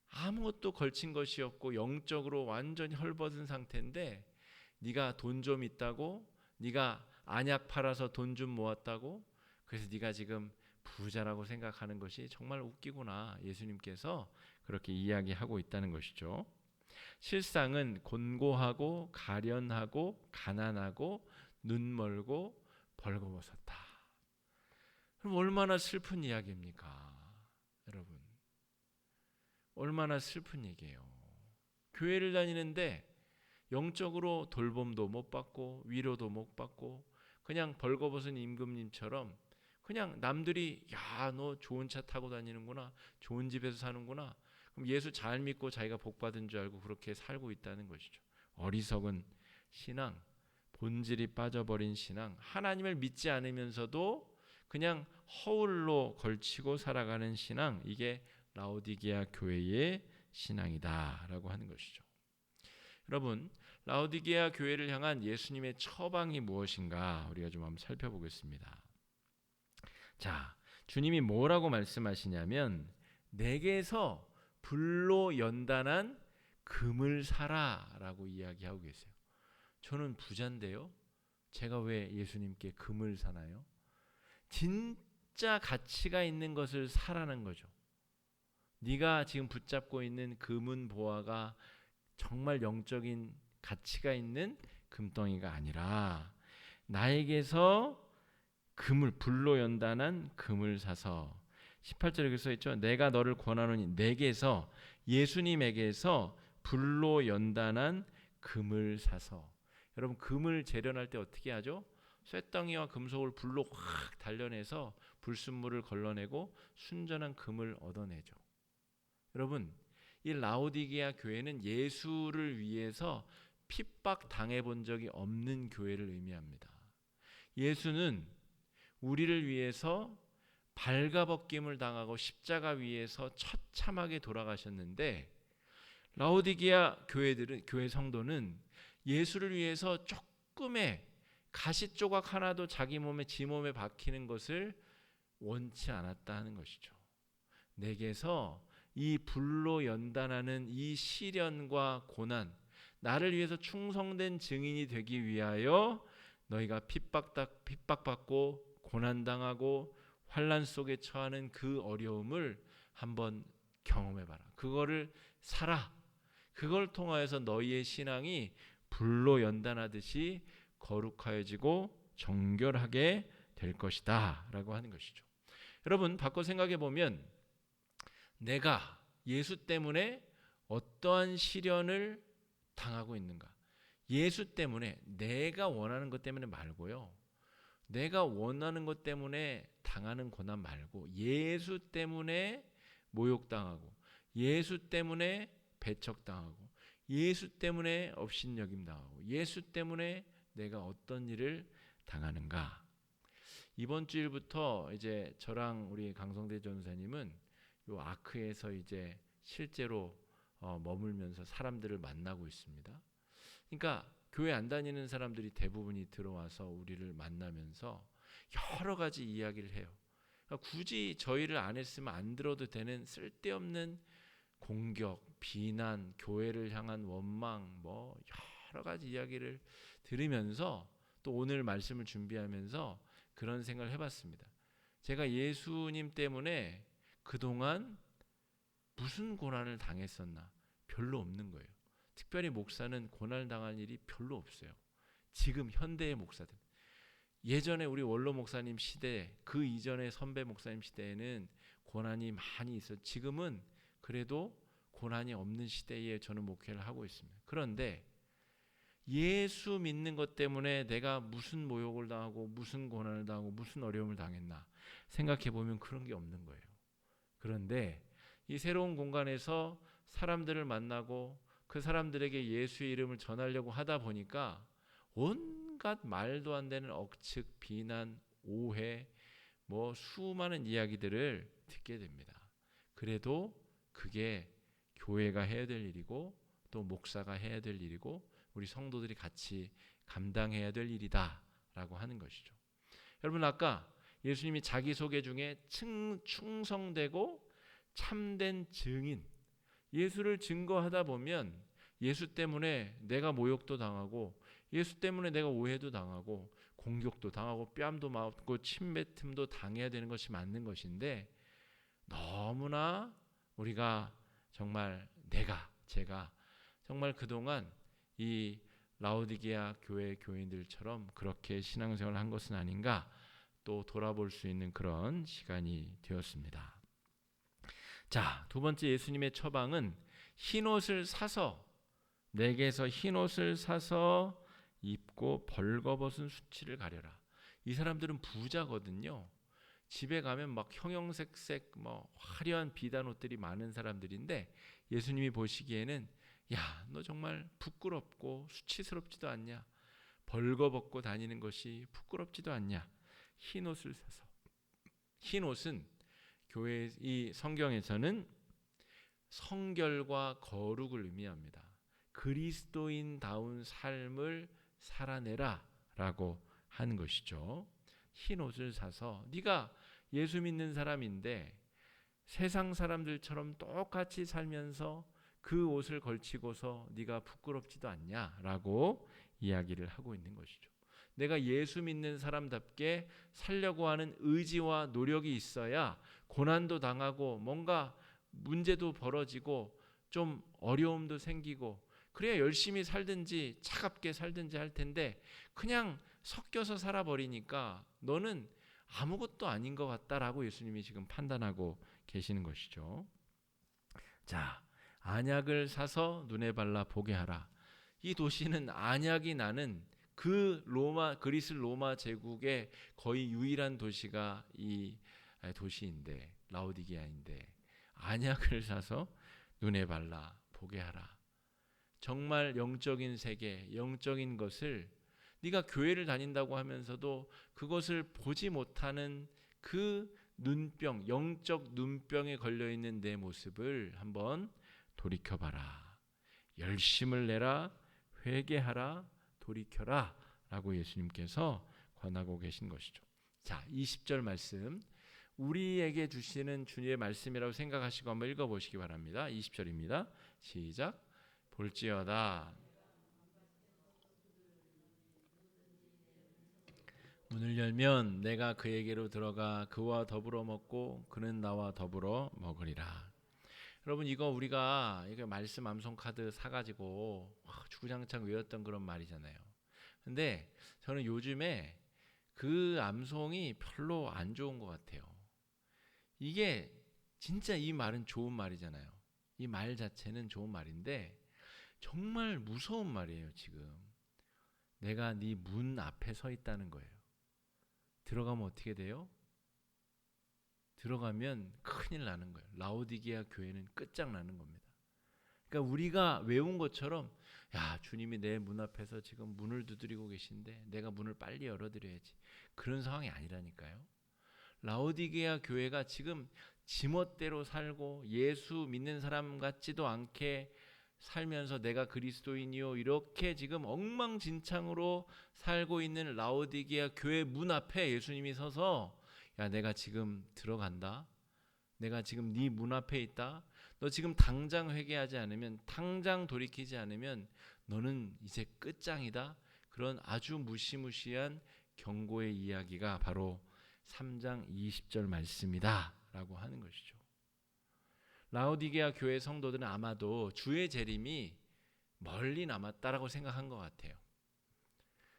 Speaker 1: 아무것도 걸친 것이 없고 영적으로 완전히 헐벗은 상태인데 네가 돈 좀 있다고, 네가 안약 팔아서 돈 좀 모았다고, 그래서 네가 지금 부자라고 생각하는 것이 정말 웃기구나. 예수님께서 그렇게 이야기하고 있다는 것이죠. 실상은 곤고하고 가련하고 가난하고 눈멀고 벌거벗었다. 그럼 얼마나 슬픈 이야기입니까? 여러분 얼마나 슬픈 얘기예요. 교회를 다니는데 영적으로 돌봄도 못 받고 위로도 못 받고 그냥 벌거벗은 임금님처럼 그냥 남들이 야, 너 좋은 차 타고 다니는구나, 좋은 집에서 사는구나, 그럼 예수 잘 믿고 자기가 복 받은 줄 알고 그렇게 살고 있다는 것이죠. 어리석은 신앙, 본질이 빠져버린 신앙, 하나님을 믿지 않으면서도 그냥 허울로 걸치고 살아가는 신앙, 이게 라오디게아 교회의 신앙이다라고 하는 것이죠. 여러분 라오디게아 교회를 향한 예수님의 처방이 무엇인가 우리가 좀 한번 살펴보겠습니다. 자, 주님이 뭐라고 말씀하시냐면 내게서 불로 연단한 금을 사라라고 이야기하고 계세요. 저는 부자인데요, 제가 왜 예수님께 금을 사나요? 진짜 가치가 있는 것을 사라는 거죠. 네가 지금 붙잡고 있는 금은 보화가 정말 영적인 가치가 있는 금덩이가 아니라 나에게서 금을 불로 연단한 금을 사서 18절에 그렇게 써 있죠. 내가 너를 권하노니 내게서 예수님에게서 불로 연단한 금을 사서. 여러분 금을 재련할 때 어떻게 하죠? 쇠덩이와 금속을 불로 확 단련해서 불순물을 걸러내고 순전한 금을 얻어내죠. 여러분 이 라오디게아 교회는 예수를 위해서 핍박 당해본 적이 없는 교회를 의미합니다. 예수는 우리를 위해서 발가벗김을 당하고 십자가 위에서 처참하게 돌아가셨는데 라오디게아 교회 성도는 예수를 위해서 조금의 가시 조각 하나도 자기 몸에 지 몸에 박히는 것을 원치 않았다 하는 것이죠. 내게서 이 불로 연단하는 이 시련과 고난, 나를 위해서 충성된 증인이 되기 위하여 너희가 핍박받고 고난당하고 환난 속에 처하는 그 어려움을 한번 경험해봐라. 그거를 살아. 그걸 통하여서 너희의 신앙이 불로 연단하듯이 거룩하여지고 정결하게 될 것이다 라고 하는 것이죠. 여러분 바꿔 생각해 보면 내가 예수 때문에 어떠한 시련을 당하고 있는가? 예수 때문에 내가 원하는 것 때문에 말고요. 내가 원하는 것 때문에 당하는 고난 말고 예수 때문에 모욕당하고 예수 때문에 배척당하고 예수 때문에 업신여김당하고 예수 때문에 내가 어떤 일을 당하는가? 이번 주일부터 이제 저랑 우리 강성대 전사님은 요 아크에서 이제 실제로 머물면서 사람들을 만나고 있습니다. 그러니까 교회 안 다니는 사람들이 대부분이 들어와서 우리를 만나면서 여러 가지 이야기를 해요. 그러니까 굳이 저희를 안 했으면 안 들어도 되는 쓸데없는 공격, 비난, 교회를 향한 원망, 뭐 여러 가지 이야기를 들으면서 또 오늘 말씀을 준비하면서 그런 생각을 해봤습니다. 제가 예수님 때문에 그동안 무슨 고난을 당했었나? 별로 없는 거예요. 특별히 목사는 고난을 당한 일이 별로 없어요. 지금 현대의 목사들. 예전에 우리 원로 목사님 시대, 그 이전의 선배 목사님 시대에는 고난이 많이 있어요. 지금은 그래도 고난이 없는 시대에 저는 목회를 하고 있습니다. 그런데 예수 믿는 것 때문에 내가 무슨 모욕을 당하고 무슨 고난을 당하고 무슨 어려움을 당했나 생각해 보면 그런 게 없는 거예요. 그런데 이 새로운 공간에서 사람들을 만나고 그 사람들에게 예수의 이름을 전하려고 하다 보니까 온갖 말도 안 되는 억측, 비난, 오해, 뭐 수많은 이야기들을 듣게 됩니다. 그래도 그게 교회가 해야 될 일이고 또 목사가 해야 될 일이고 우리 성도들이 같이 감당해야 될 일이다 라고 하는 것이죠. 여러분 아까 예수님이 자기소개 중에 충성되고 참된 증인, 예수를 증거하다 보면 예수 때문에 내가 모욕도 당하고 예수 때문에 내가 오해도 당하고 공격도 당하고 뺨도 맞고 침뱉음도 당해야 되는 것이 맞는 것인데 너무나 우리가 정말 제가 정말 그동안 이 라오디게아 교회 교인들처럼 그렇게 신앙생활을 한 것은 아닌가 또 돌아볼 수 있는 그런 시간이 되었습니다. 자, 두 번째 예수님의 처방은 흰옷을 사서 내게서 흰옷을 사서 입고 벌거벗은 수치를 가려라. 이 사람들은 부자거든요. 집에 가면 막 형형색색 뭐 화려한 비단 옷들이 많은 사람들인데 예수님이 보시기에는 야, 너 정말 부끄럽고 수치스럽지도 않냐? 벌거벗고 다니는 것이 부끄럽지도 않냐? 흰옷을 사서. 흰옷은 교회 이 성경에서는 성결과 거룩을 의미합니다. 그리스도인다운 삶을 살아내라라고 하는 것이죠. 흰 옷을 사서 네가 예수 믿는 사람인데 세상 사람들처럼 똑같이 살면서 그 옷을 걸치고서 네가 부끄럽지도 않냐라고 이야기를 하고 있는 것이죠. 내가 예수 믿는 사람답게 살려고 하는 의지와 노력이 있어야 고난도 당하고 뭔가 문제도 벌어지고 좀 어려움도 생기고 그래야 열심히 살든지 차갑게 살든지 할 텐데 그냥 섞여서 살아버리니까 너는 아무것도 아닌 것 같다라고 예수님이 지금 판단하고 계시는 것이죠. 자, 안약을 사서 눈에 발라 보게 하라. 이 도시는 안약이 나는 그 그리스 로마 제국의 거의 유일한 도시가 이 도시인데 라오디게아인데 안약을 사서 눈에 발라 보게 하라. 정말 영적인 세계, 영적인 것을 네가 교회를 다닌다고 하면서도 그것을 보지 못하는 그 눈병, 영적 눈병에 걸려있는 내 모습을 한번 돌이켜봐라. 열심을 내라, 회개하라, 돌이켜라 라고 예수님께서 권하고 계신 것이죠. 자, 20절 말씀 우리에게 주시는 주님의 말씀이라고 생각하시고 한번 읽어보시기 바랍니다. 20절입니다. 시작. 볼지어다 문을 열면 내가 그에게로 들어가 그와 더불어 먹고 그는 나와 더불어 먹으리라. 여러분 이거 우리가 이게 말씀 암송 카드 사가지고 주구장창 외웠던 그런 말이잖아요. 근데 저는 요즘에 그 암송이 별로 안 좋은 것 같아요. 이게 진짜 이 말은 좋은 말이잖아요. 이 말 자체는 좋은 말인데 정말 무서운 말이에요. 지금 내가 네 문 앞에 서 있다는 거예요. 들어가면 어떻게 돼요? 들어가면 큰일 나는 거예요. 라오디게아 교회는 끝장나는 겁니다. 그러니까 우리가 외운 것처럼 야 주님이 내 문 앞에서 지금 문을 두드리고 계신데 내가 문을 빨리 열어드려야지. 그런 상황이 아니라니까요. 라오디게아 교회가 지금 지멋대로 살고 예수 믿는 사람 같지도 않게 살면서 내가 그리스도인이요 이렇게 지금 엉망진창으로 살고 있는 라오디게아 교회 문 앞에 예수님이 서서 야 내가 지금 들어간다. 내가 지금 네 문 앞에 있다. 너 지금 당장 회개하지 않으면 당장 돌이키지 않으면 너는 이제 끝장이다. 그런 아주 무시무시한 경고의 이야기가 바로 3장 20절 말씀이다 라고 하는 것이죠. 라오디게아 교회 성도들은 아마도 주의 재림이 멀리 남았다라고 생각한 것 같아요.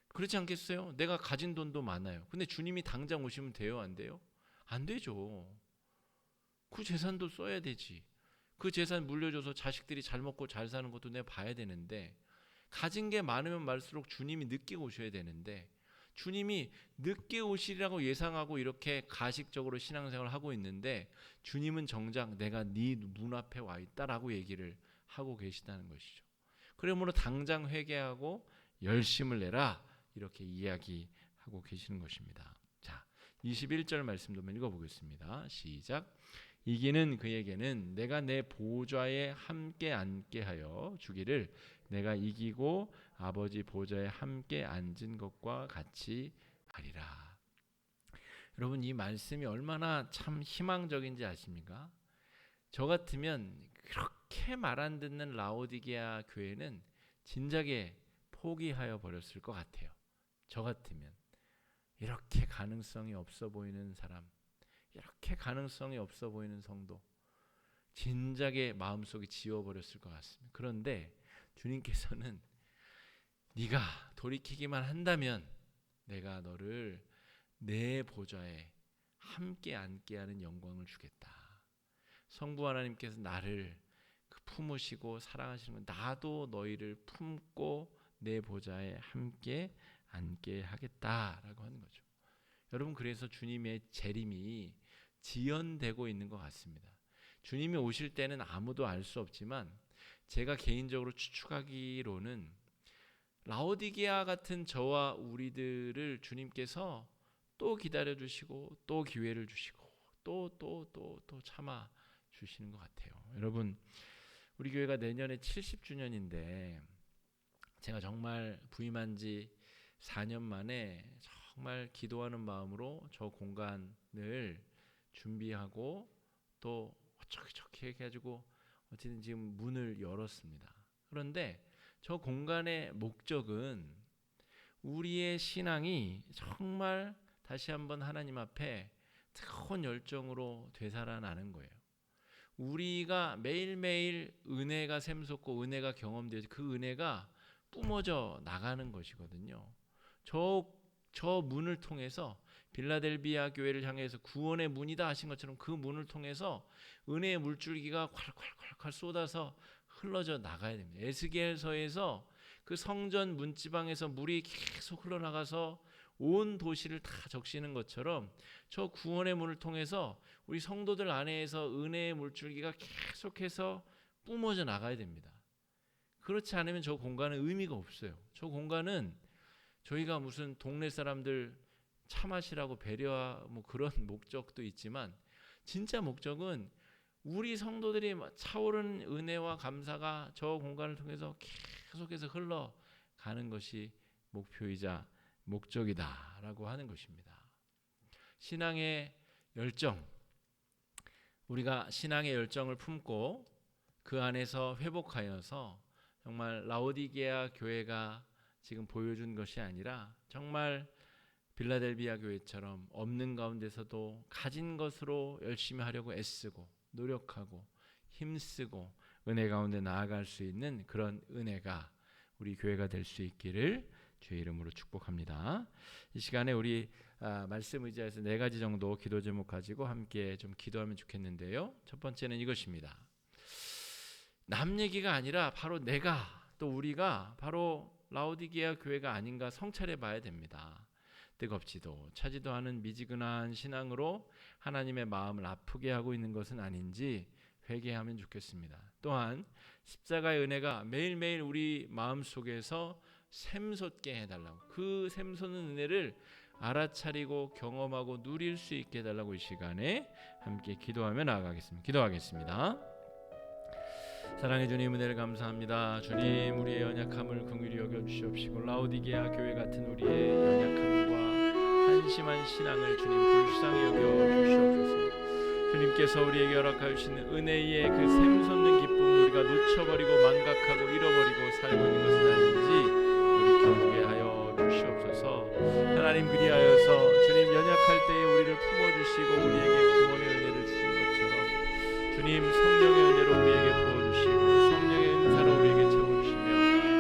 Speaker 1: 그렇지 않겠어요? 내가 가진 돈도 많아요. 근데 주님이 당장 오시면 돼요? 안 돼요? 안 되죠. 그 재산도 써야 되지. 그 재산 물려줘서 자식들이 잘 먹고 잘 사는 것도 내가 봐야 되는데 가진 게 많으면 많을수록 주님이 늦게 오셔야 되는데 주님이 늦게 오시리라고 예상하고 이렇게 가식적으로 신앙생활을 하고 있는데 주님은 정작 내가 네 문 앞에 와 있다라고 얘기를 하고 계시다는 것이죠. 그러므로 당장 회개하고 열심을 내라 이렇게 이야기하고 계시는 것입니다. 자, 21절 말씀도 한번 읽어보겠습니다. 시작. 이기는 그에게는 내가 내 보좌에 함께 앉게 하여 주기를 내가 이기고 아버지 보좌에 함께 앉은 것과 같이 하리라. 여러분 이 말씀이 얼마나 참 희망적인지 아십니까? 저 같으면 그렇게 말 안 듣는 라오디게아 교회는 진작에 포기하여 버렸을 것 같아요. 저 같으면 이렇게 가능성이 없어 보이는 사람, 이렇게 가능성이 없어 보이는 성도 진작에 마음속에 지워버렸을 것 같습니다. 그런데 주님께서는 네가 돌이키기만 한다면 내가 너를 내 보좌에 함께 앉게 하는 영광을 주겠다. 성부 하나님께서 나를 품으시고 사랑하시는 건 나도 너희를 품고 내 보좌에 함께 앉게 하겠다라고 하는 거죠. 여러분 그래서 주님의 재림이 지연되고 있는 것 같습니다. 주님이 오실 때는 아무도 알 수 없지만 제가 개인적으로 추측하기로는 라오디게아 같은 저와 우리들을 주님께서 또 기다려주시고 또 기회를 주시고 또 참아 주시는 것 같아요. 여러분 우리 교회가 내년에 70주년인데 제가 정말 부임한 지 4년 만에 정말 기도하는 마음으로 저 공간을 준비하고 또 어떻게 해가지고 어쨌든 지금 문을 열었습니다. 그런데 저 공간의 목적은 우리의 신앙이 정말 다시 한번 하나님 앞에 뜨거운 열정으로 되살아나는 거예요. 우리가 매일매일 은혜가 샘솟고 은혜가 경험되어서 그 은혜가 뿜어져 나가는 것이거든요. 저 문을 통해서 빌라델비아 교회를 향해서 구원의 문이다 하신 것처럼 그 문을 통해서 은혜의 물줄기가 콸콸콸콸 쏟아서 흘러져 나가야 됩니다. 에스겔서에서 그 성전 문지방에서 물이 계속 흘러나가서 온 도시를 다 적시는 것처럼 저 구원의 문을 통해서 우리 성도들 안에서 은혜의 물줄기가 계속해서 뿜어져 나가야 됩니다. 그렇지 않으면 저 공간은 의미가 없어요. 저 공간은 저희가 무슨 동네 사람들 차 마시라고 배려하 뭐 그런 목적도 있지만 진짜 목적은 우리 성도들이 차오른 은혜와 감사가 저 공간을 통해서 계속해서 흘러가는 것이 목표이자 목적이다라고 하는 것입니다. 신앙의 열정, 우리가 신앙의 열정을 품고 그 안에서 회복하여서 정말 라오디게아 교회가 지금 보여준 것이 아니라 정말 빌라델비아 교회처럼 없는 가운데서도 가진 것으로 열심히 하려고 애쓰고 노력하고 힘쓰고 은혜 가운데 나아갈 수 있는 그런 은혜가 우리 교회가 될 수 있기를 주의 이름으로 축복합니다. 이 시간에 우리 말씀 의지해서 4가지 정도 기도 제목 가지고 함께 좀 기도하면 좋겠는데요. 첫 번째는 이것입니다. 남 얘기가 아니라 바로 내가 또 우리가 바로 라오디게아 교회가 아닌가 성찰해 봐야 됩니다. 뜨겁지도 차지도 않은 미지근한 신앙으로 하나님의 마음을 아프게 하고 있는 것은 아닌지 회개하면 좋겠습니다. 또한 십자가의 은혜가 매일매일 우리 마음속에서 샘솟게 해달라고, 그 샘솟는 은혜를 알아차리고 경험하고 누릴 수 있게 해달라고 이 시간에 함께 기도하며 나아가겠습니다. 기도하겠습니다. 사랑해 주님, 은혜를 감사합니다. 주님, 우리의 연약함을 긍휼히 여겨주시옵시고 라오디게아 교회 같은 우리의 연약함과 한심한 신앙을 주님 불쌍히 여겨주시옵소서. 주님께서 우리에게 허락하여 주시는 은혜의 그 샘솟는 기쁨을 우리가 놓쳐버리고 망각하고 잃어버리고 살고 있는 것은 아닌지 돌이켜보게 하여 주시옵소서. 하나님, 그리하여서 주님 연약할 때에 우리를 품어주시고 우리에게 구원의 은혜를 주신 것처럼 주님 성령의 은혜로 우리에게 부어주시고 성령의 은사로 우리에게 채워주시며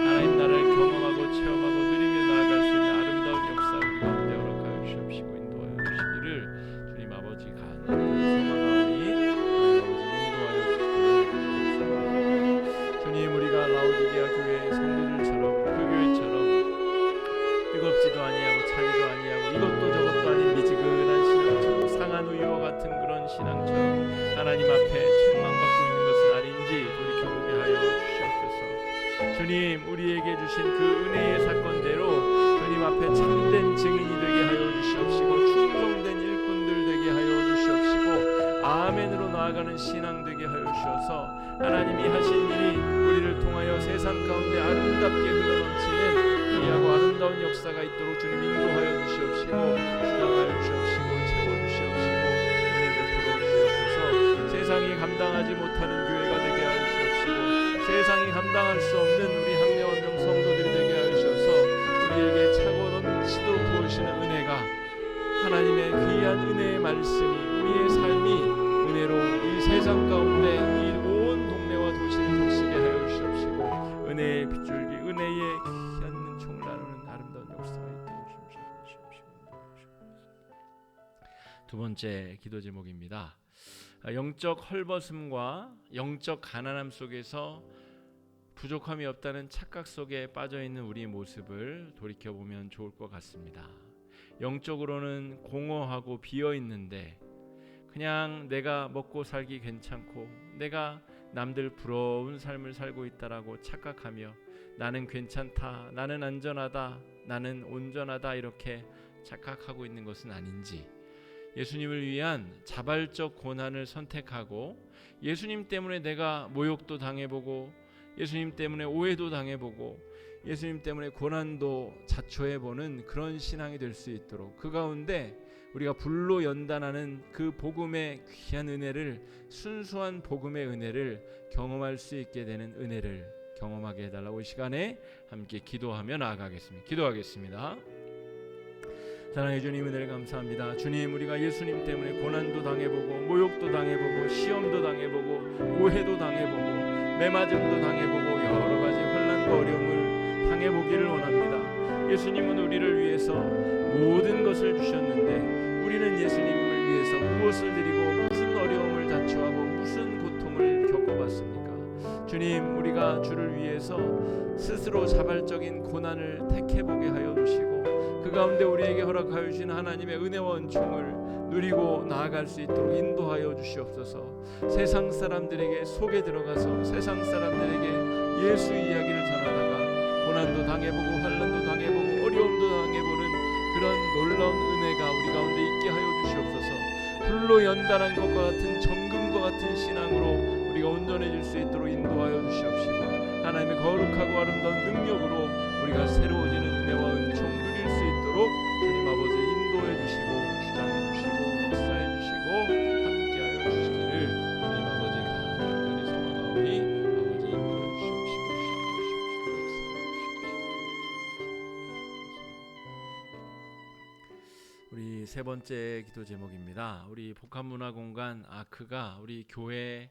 Speaker 1: 하나님 나라를 경험하고 체험하고 누리며 나아갈 수 있는 아름다운 역사 우리 가운데 허락하여 주시옵시고 인도하여 주시기를 주님 아버지 소망하오니 아버지 인도하여 주시옵소서. 주님, 우리가 라오디게아 교회 성도들처럼 그 교회처럼 뜨겁지도 아니하고 차지도 아니하고 이것도 저것도 아닌 미지근한 신앙처럼 상한 우유와 같은 그런 신앙처럼 하나님 앞에 책망받고 있는 것은 아닌지 돌이켜보게 하여 주시옵소서. 주님, 우리에게 주신 그 은혜의 사건대로 주님 앞에 참된 증인이 되게 하여 주시옵시고 충성된 일꾼들 되게 하여 주시옵시고 아멘으로 나아가는 신앙 되게 하여 주셔서 하나님이 하신 일이 우리를 통하여 세상 가운데 아름답게 흘러넘치는 귀하고 아름다운 역사가 있도록 주님 인도하여 주시옵시고 주장하여 주시옵시고 채워주시옵시고 은혜 베풀어 주시옵소서. 세상이 감당하지 못하는 교회가 되게 하여 주시옵시고 세상이 감당할 수 없는 우리 한 명 한 명 성도들이 되게 하여 주셔서 우리에게 차고 넘치도록 부으시는 은혜가 하나님의 귀한 은혜의 말씀이 우리의 삶이 은혜로 이 세상 가운데 이 온 동네와 도시를 적시게 하여 주시옵시고 은혜의 빗줄기 은혜의 귀한 총을 나누는 아름다운 역사가 있도록 주시옵시고. 두 번째 기도 제목입니다. 영적 헐벗음과 영적 가난함 속에서 부족함이 없다는 착각 속에 빠져있는 우리의 모습을 돌이켜보면 좋을 것 같습니다. 영적으로는 공허하고 비어있는데 그냥 내가 먹고 살기 괜찮고 내가 남들 부러운 삶을 살고 있다라고 착각하며 나는 괜찮다, 나는 안전하다, 나는 온전하다 이렇게 착각하고 있는 것은 아닌지 예수님을 위한 자발적 고난을 선택하고 예수님 때문에 내가 모욕도 당해보고 예수님 때문에 오해도 당해보고 예수님 때문에 고난도 자초해보는 그런 신앙이 될 수 있도록 그 가운데 우리가 불로 연단하는 그 복음의 귀한 은혜를 순수한 복음의 은혜를 경험할 수 있게 되는 은혜를 경험하게 해달라고 이 시간에 함께 기도하며 나아가겠습니다. 기도하겠습니다. 사랑해 주님, 은혜를 감사합니다. 주님, 우리가 예수님 때문에 고난도 당해보고 모욕도 당해보고 시험도 당해보고 오해도 당해보고 매맞음도 당해보고 여러 가지 환난과 어려움을 당해보기를 원합니다. 예수님은 우리를 위해서 모든 것을 주셨는데 우리는 예수님을 위해서 무엇을 드리고 무슨 어려움을 자초하고 무슨 고통을 겪어봤습니까? 주님, 우리가 주를 위해서 스스로 자발적인 고난을 택해보게 하여 주시고 그 가운데 우리에게 허락하여 주신 하나님의 은혜와 은총을 누리고 나아갈 수 있도록 인도하여 주시옵소서. 세상 사람들에게 속에 들어가서 세상 사람들에게 예수 이야기를 전하다가 고난도 당해보고 환난도 당해보고 어려움도 당해보는 그런 놀라운 은혜가 우리 가운데 있게 하여 주시옵소서. 불로 연단한 것과 같은 정금과 같은 신앙으로 우리가 온전해질 수 있도록 인도하여 주시옵시고 하나님의 거룩하고 아름다운 능력으로 우리가 새로워지는 은혜와 은총 누릴 수 있도록 주님 아버지 인도해 주시고 주장해 주시고 역사해 주시고 함께하여 주시기를 주님 아버지 간절히 소망하오니 아버지 인도해 주시옵시고 우리 세 번째 기도 제목입니다. 우리 복합문화공간 아크가 우리 교회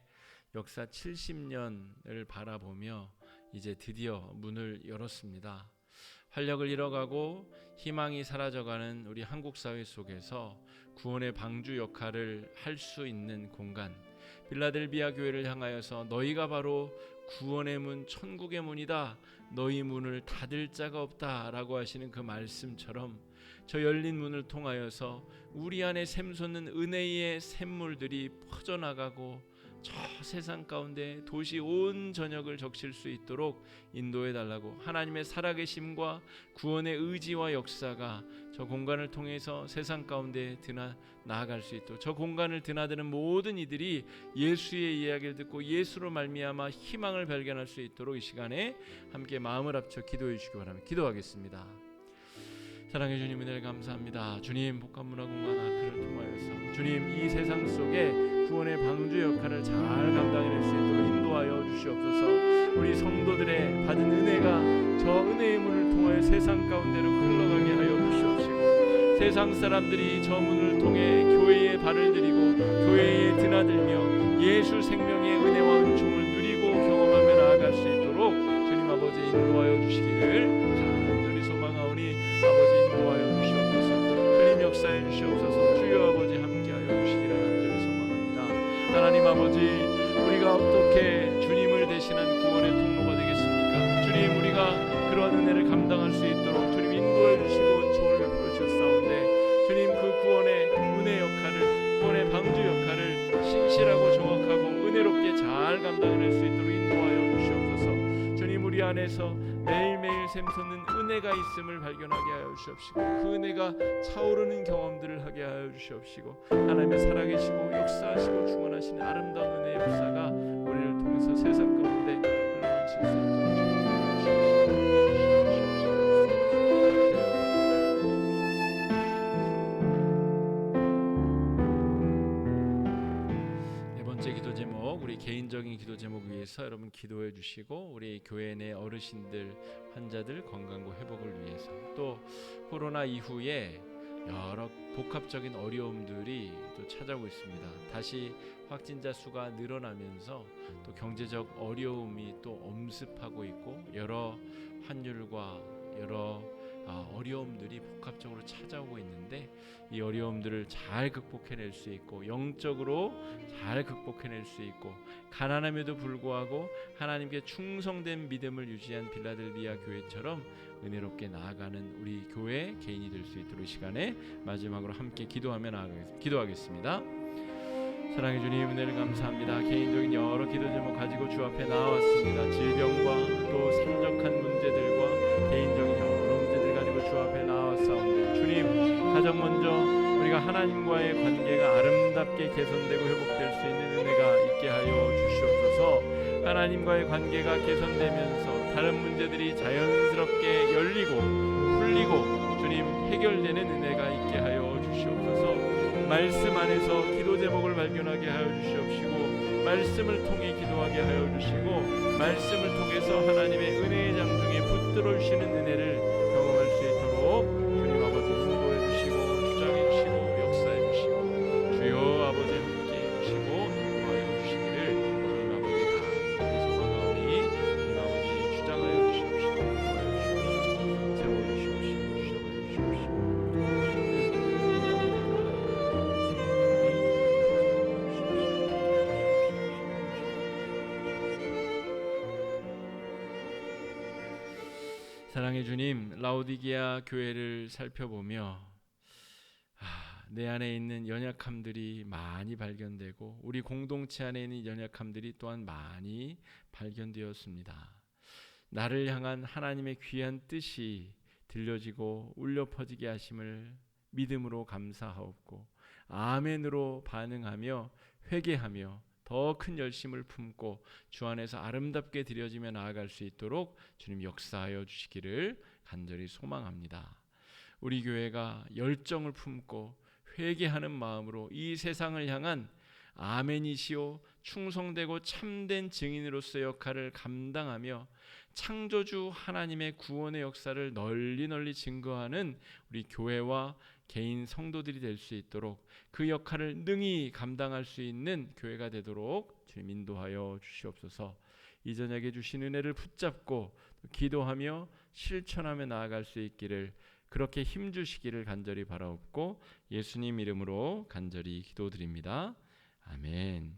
Speaker 1: 역사 70년을 바라보며 이제 드디어 문을 열었습니다. 활력을 잃어가고 희망이 사라져가는 우리 한국 사회 속에서 구원의 방주 역할을 할 수 있는 공간, 빌라델비아 교회를 향하여서 너희가 바로 구원의 문, 천국의 문이다. 너희 문을 닫을 자가 없다 라고 하시는 그 말씀처럼 저 열린 문을 통하여서 우리 안에 샘솟는 은혜의 샘물들이 퍼져나가고 저 세상 가운데 도시 온 전역을 적실 수 있도록 인도해 달라고 하나님의 살아계심과 구원의 의지와 역사가 저 공간을 통해서 세상 가운데 나아갈 수 있도록 저 공간을 드나드는 모든 이들이 예수의 이야기를 듣고 예수로 말미암아 희망을 발견할 수 있도록 이 시간에 함께 마음을 합쳐 기도해 주시기 바랍니다. 기도하겠습니다. 사랑해 주님, 은혜를 감사합니다. 주님, 복합문화공간 아크를 통하여서 주님 이 세상 속에 구원의 방주 역할을 잘 감당해낼 수 있도록 인도하여 주시옵소서. 우리 성도들의 받은 은혜가 저 은혜의 문을 통하여 세상 가운데로 흘러가게 하여 주시옵시고 세상 사람들이 저 문을 통해 교회에 발을 들이고 교회에 드나들며 예수 생명의 은혜와 은총을 누리고 경험하며 나아갈 수 있도록 주님 아버지 인도하여 주시기를 간절히 소망하오니 아버지 인도하여 주시옵소서. 주님 역사해 주시옵소서. 주여 아버지 함께하여 주시기를 간절히 소망합니다. 하나님 아버지, 우리가 어떻게 주님을 대신한 구원의 통로가 되겠습니까? 주님, 우리가 그러한 은혜를 감당할 수 있도록 주님 인도해 주시고 은총을 베풀어 주셨사온데 주님 그 구원의 은혜 역할을, 구원의 방주 역할을 신실하고 정확하고 은혜롭게 잘 감당해낼 수 있도록 인도하여 주시옵소서. 주님, 우리 안에서 매일매일 샘솟는 은혜가 있음을 발견하게 하여 주시옵시고 그 은혜가 차오르는 경험들을 하게 하여 주시옵시고 하나님의 살아계시고 역사하시고 충만하시는 아름다운 은혜의 역사가 우리를 통해서 세상 가운데 흘러넘칠 수 있도록 우리 개인적인 기도 제목 위해서 여러분 기도해 주시고 우리 교회 내 어르신들, 환자들 건강과 회복을 위해서 또 코로나 이후에 여러 복합적인 어려움들이 또 찾아오고 있습니다. 다시 확진자 수가 늘어나면서 또 경제적 어려움이 또 엄습하고 있고 여러 환율과 여러 어려움들이 복합적으로 찾아오고 있는데 이 어려움들을 잘 극복해낼 수 있고 영적으로 잘 극복해낼 수 있고 가난함에도 불구하고 하나님께 충성된 믿음을 유지한 빌라델비아 교회처럼 은혜롭게 나아가는 우리 교회 개인이 될 수 있도록 이 시간에 마지막으로 함께 기도하겠습니다. 사랑해 주님, 은혜를 감사합니다. 개인적인 여러 기도 제목 가지고 주 앞에 나왔습니다. 질병과 또 산적한 문제들과 개인적인 여러 문제들 가지고 주 앞에 나왔사온데 주님, 가장 먼저 우리가 하나님과의 관계가 아름답게 개선되고 회복될 수 있는 은혜가 있게 하여 주시옵소서. 하나님과의 관계가 개선되면서 다른 문제들이 자연스럽게 열리고 풀리고 주님 해결되는 은혜가 있게 하여 주시옵소서. 말씀 안에서 기도 제목을 발견하게 하여 주시옵시고 말씀을 통해 기도하게 하여 주시고 말씀을 통해서 하나님의 은혜의 장중에 붙들어 주시는 은혜를 경험할 수 있도록 주님 아버지 인도해 주시고 주장해 주시고 역사해 주시고 주여 아버지 함께해 주시고 도와여 주시기를 주님 아버지 간절히 소망하오니 주님 아버지 주장하여 주시옵시고 도와여 주시옵시고 세워 주시옵시고 주장하여 주시옵시고 사랑의 주님, 라오디게아 교회를 살펴보며 내 안에 있는 연약함들이 많이 발견되고 우리 공동체 안에 있는 연약함들이 또한 많이 발견되었습니다. 나를 향한 하나님의 귀한 뜻이 들려지고 울려 퍼지게 하심을 믿음으로 감사하옵고 아멘으로 반응하며 회개하며 더 큰 열심을 품고 주 안에서 아름답게 드려지며 나아갈 수 있도록 주님 역사하여 주시기를 간절히 소망합니다. 우리 교회가 열정을 품고 회개하는 마음으로 이 세상을 향한 아멘이시오 충성되고 참된 증인으로서의 역할을 감당하며 창조주 하나님의 구원의 역사를 널리 증거하는 우리 교회와 개인 성도들이 될 수 있도록 그 역할을 능히 감당할 수 있는 교회가 되도록 주님 인도하여 주시옵소서. 이 저녁에 주신 은혜를 붙잡고 기도하며 실천하며 나아갈 수 있기를 그렇게 힘주시기를 간절히 바라옵고 예수님 이름으로 간절히 기도드립니다. 아멘.